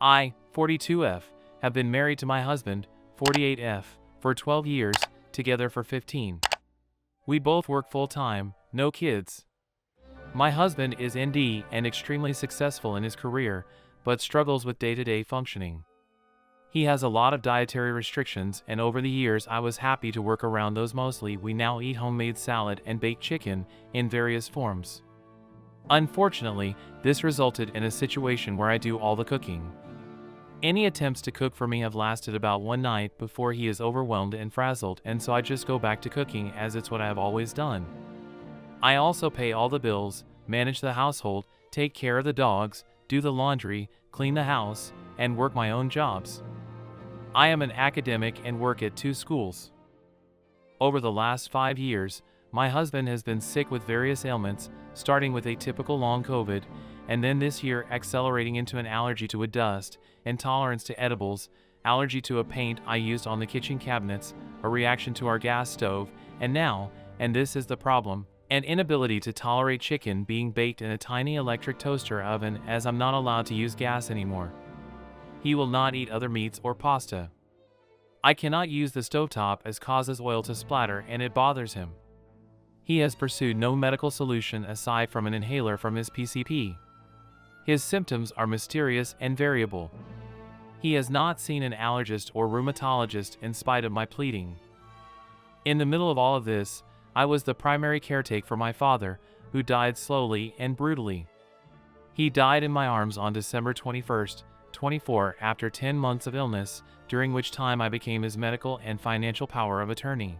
I, 42F, have been married to my husband, 48F, for 12 years, together for 15. We both work full-time, no kids. My husband is ND and extremely successful in his career, but struggles with day-to-day functioning. He has a lot of dietary restrictions, and over the years I was happy to work around those. Mostly we now eat homemade salad and baked chicken in various forms. Unfortunately, this resulted in a situation where I do all the cooking. Any attempts to cook for me have lasted about one night before he is overwhelmed and frazzled, and so I just go back to cooking as it's what I have always done. I also pay all the bills, manage the household, take care of the dogs, do the laundry, clean the house, and work my own jobs. I am an academic and work at 2 schools. Over the last 5 years, my husband has been sick with various ailments, starting with a typical long COVID, and then this year accelerating into an allergy to a dust, intolerance to edibles, allergy to a paint I used on the kitchen cabinets, a reaction to our gas stove, and now, and this is the problem, an inability to tolerate chicken being baked in a tiny electric toaster oven, as I'm not allowed to use gas anymore. He will not eat other meats or pasta. I cannot use the stovetop as causes oil to splatter and it bothers him. He has pursued no medical solution aside from an inhaler from his PCP. His symptoms are mysterious and variable. He has not seen an allergist or rheumatologist in spite of my pleading. In the middle of all of this, I was the primary caretaker for my father, who died slowly and brutally. He died in my arms on December 21st, 24, after 10 months of illness, during which time I became his medical and financial power of attorney.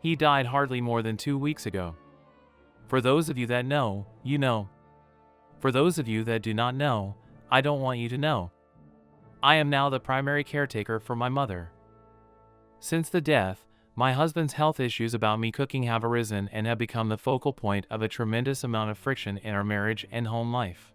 He died hardly more than 2 weeks ago. For those of you that know, you know. For those of you that do not know, I don't want you to know. I am now the primary caretaker for my mother. Since the death, my husband's health issues about me cooking have arisen and have become the focal point of a tremendous amount of friction in our marriage and home life.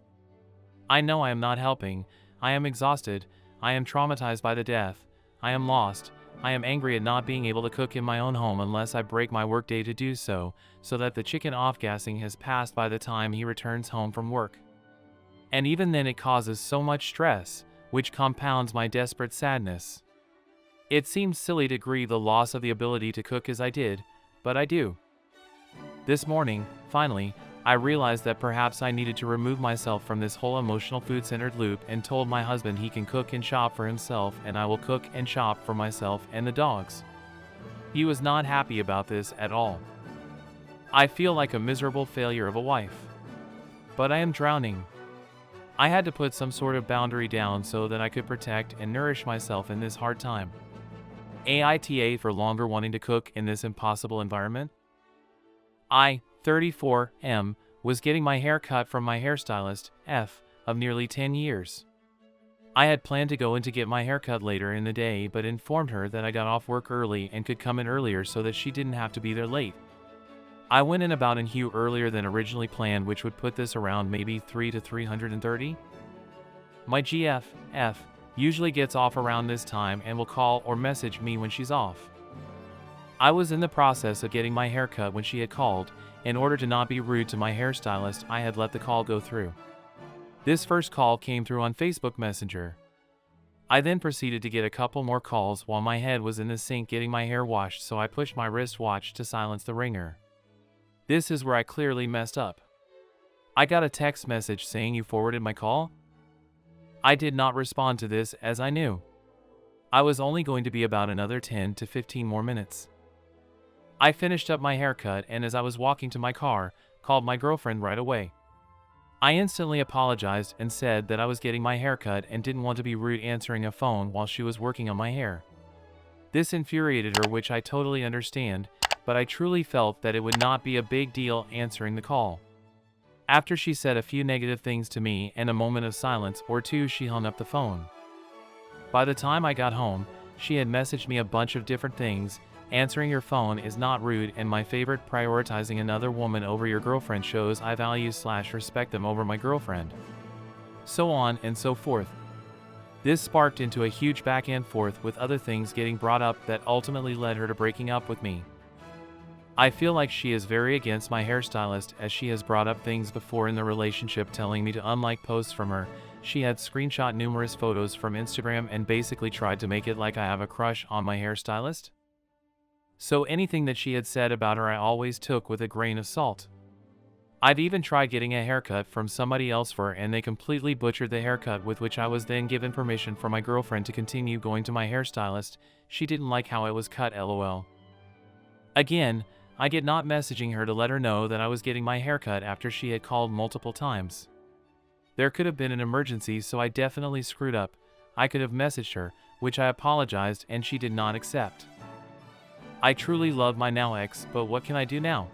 I know I am not helping. I am exhausted. I am traumatized by the death. I am lost. I am angry at not being able to cook in my own home unless I break my workday to do so that the chicken off-gassing has passed by the time he returns home from work. And even then it causes so much stress, which compounds my desperate sadness. It seems silly to grieve the loss of the ability to cook as I did, but I do. This morning, finally, I realized that perhaps I needed to remove myself from this whole emotional food-centered loop and told my husband he can cook and shop for himself and I will cook and shop for myself and the dogs. He was not happy about this at all. I feel like a miserable failure of a wife. But I am drowning. I had to put some sort of boundary down so that I could protect and nourish myself in this hard time. AITA for longer wanting to cook in this impossible environment? I, 34M, was getting my hair cut from my hairstylist, F, of nearly 10 years. I had planned to go in to get my hair cut later in the day but informed her that I got off work early and could come in earlier so that she didn't have to be there late. I went in about an hour earlier than originally planned, which would put this around maybe 3 to 330. My GF, F, usually gets off around this time and will call or message me when she's off. I was in the process of getting my hair cut when she had called. In order to not be rude to my hairstylist, I had let the call go through. This first call came through on Facebook Messenger. I then proceeded to get a couple more calls while my head was in the sink getting my hair washed, so I pushed my wristwatch to silence the ringer. This is where I clearly messed up. I got a text message saying you forwarded my call. I did not respond to this as I knew I was only going to be about another 10 to 15 more minutes. I finished up my haircut and as I was walking to my car, called my girlfriend right away. I instantly apologized and said that I was getting my haircut and didn't want to be rude answering a phone while she was working on my hair. This infuriated her, which I totally understand, but I truly felt that it would not be a big deal answering the call. After she said a few negative things to me and a moment of silence or two, she hung up the phone. By the time I got home, she had messaged me a bunch of different things. Answering your phone is not rude, and my favorite, prioritizing another woman over your girlfriend shows I value/respect them over my girlfriend. So on and so forth. This sparked into a huge back and forth with other things getting brought up that ultimately led her to breaking up with me. I feel like she is very against my hairstylist, as she has brought up things before in the relationship telling me to unlike posts from her, she had screenshot numerous photos from Instagram and basically tried to make it like I have a crush on my hairstylist. So anything that she had said about her I always took with a grain of salt. I've even tried getting a haircut from somebody else for her and they completely butchered the haircut, with which I was then given permission for my girlfriend to continue going to my hairstylist. She didn't like how it was cut, lol. Again, I get not messaging her to let her know that I was getting my haircut after she had called multiple times. There could have been an emergency, so I definitely screwed up. I could have messaged her, which I apologized, and she did not accept. I truly love my now ex, but what can I do now?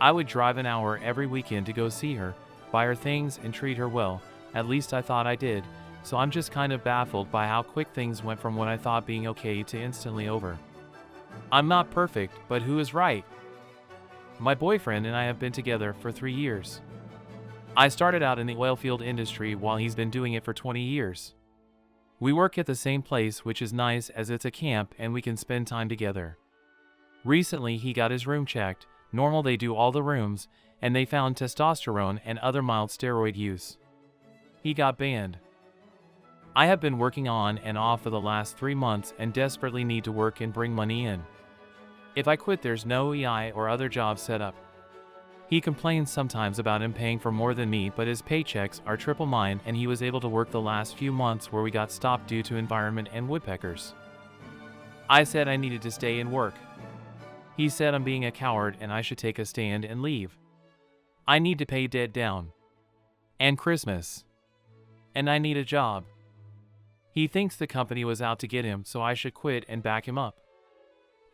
I would drive an hour every weekend to go see her, buy her things, and treat her well. At least I thought I did, so I'm just kind of baffled by how quick things went from what I thought being okay to instantly over. I'm not perfect, but who is right? My boyfriend and I have been together for 3 years. I started out in the oilfield industry while he's been doing it for 20 years. We work at the same place, which is nice as it's a camp and we can spend time together. Recently he got his room checked. Normal, they do all the rooms, and they found testosterone and other mild steroid use. He got banned. I have been working on and off for the last 3 months and desperately need to work and bring money in. If I quit, there's no EI or other jobs set up. He complains sometimes about him paying for more than me, but his paychecks are triple mine, and he was able to work the last few months where we got stopped due to environment and woodpeckers. I said I needed to stay and work. He said I'm being a coward and I should take a stand and leave. I need to pay debt down. And Christmas. And I need a job. He thinks the company was out to get him, so I should quit and back him up.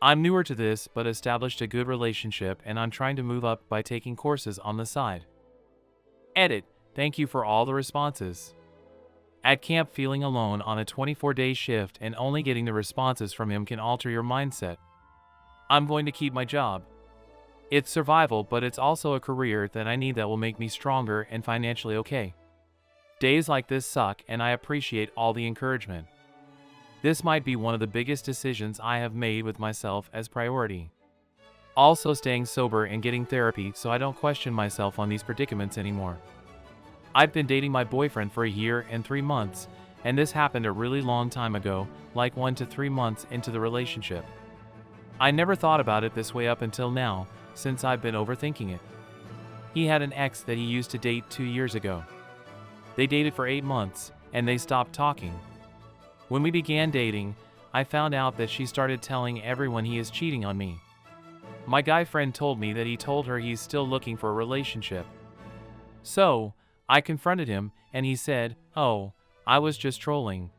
I'm newer to this, but established a good relationship, and I'm trying to move up by taking courses on the side. Edit. Thank you for all the responses. At camp, feeling alone on a 24-day shift and only getting the responses from him can alter your mindset. I'm going to keep my job. It's survival, but it's also a career that I need that will make me stronger and financially okay. Days like this suck, and I appreciate all the encouragement. This might be one of the biggest decisions I have made with myself as priority. Also, staying sober and getting therapy so I don't question myself on these predicaments anymore. I've been dating my boyfriend for 1 year and 3 months, and this happened a really long time ago, like 1 to 3 months into the relationship. I never thought about it this way up until now, since I've been overthinking it. He had an ex that he used to date 2 years ago. They dated for 8 months, and they stopped talking. When we began dating, I found out that she started telling everyone he is cheating on me. My guy friend told me that he told her he's still looking for a relationship. So, I confronted him, and he said, "Oh, I was just trolling."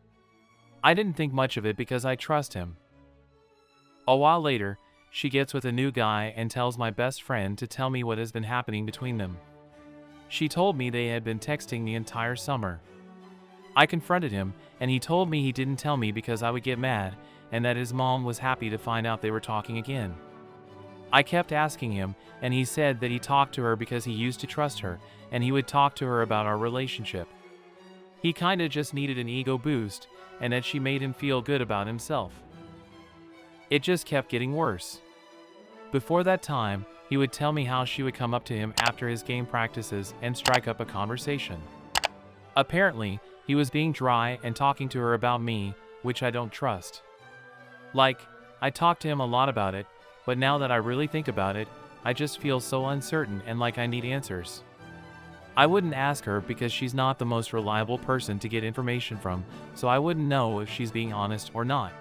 I didn't think much of it because I trust him. A while later, she gets with a new guy and tells my best friend to tell me what has been happening between them. She told me they had been texting the entire summer. I confronted him, and he told me he didn't tell me because I would get mad, and that his mom was happy to find out they were talking again. I kept asking him, and he said that he talked to her because he used to trust her, and he would talk to her about our relationship. He kinda just needed an ego boost, and that she made him feel good about himself. It just kept getting worse. Before that time, he would tell me how she would come up to him after his game practices and strike up a conversation. Apparently, he was being dry and talking to her about me, which I don't trust. Like, I talked to him a lot about it, but now that I really think about it, I just feel so uncertain and like I need answers. I wouldn't ask her because she's not the most reliable person to get information from, so I wouldn't know if she's being honest or not.